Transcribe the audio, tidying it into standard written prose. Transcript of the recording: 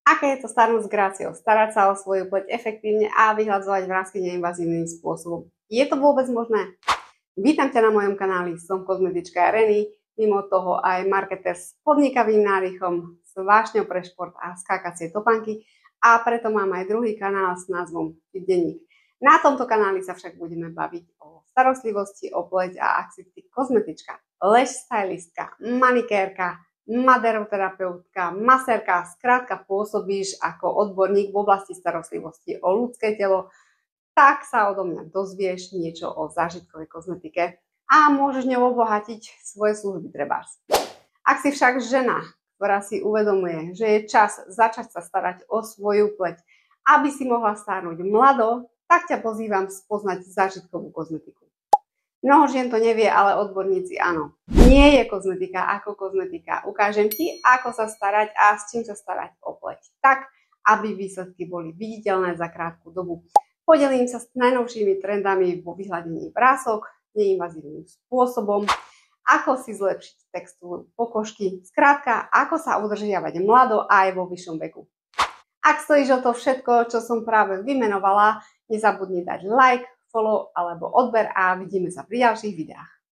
Aké je to starnúť s gráciou, starať sa o svoju pleť efektívne a vyhľadzovať vrásky neinvazívnym spôsobom. Je to vôbec možné? Vítam ťa na mojom kanáli, som kozmetička Reny, mimo toho aj marketer s podnikavým nádychom, s vášňou pre šport a skákacie topánky a preto mám aj druhý kanál s názvom Denník. Na tomto kanáli sa však budeme baviť o starostlivosti o pleť a ak si ty kozmetička, lash stylistka, manikérka, maderoterapeutka, masérka, skrátka pôsobíš ako odborník v oblasti starostlivosti o ľudské telo, tak sa odo mňa dozvieš niečo o zážitkovej kozmetike a môžeš ňou obohatiť svoje služby trebárs. Ak si však žena, ktorá si uvedomuje, že je čas začať sa starať o svoju pleť, aby si mohla stárnuť mlado, tak ťa pozývam spoznať zážitkovú kozmetiku. Mnoho žien to nevie, ale odborníci áno. Nie je kozmetika ako kozmetika. Ukážem ti, ako sa starať a s čím sa starať o pleť. Tak, aby výsledky boli viditeľné za krátku dobu. Podelím sa s najnovšími trendami vo vyhľadení vrások, neinvazívnym spôsobom, ako si zlepšiť textúru pokožky, skrátka, ako sa udržiavať mlado aj vo vyššom veku. Ak stojíš o to všetko, čo som práve vymenovala, nezabudni dať like, follow alebo odber a vidíme sa pri ďalších videách.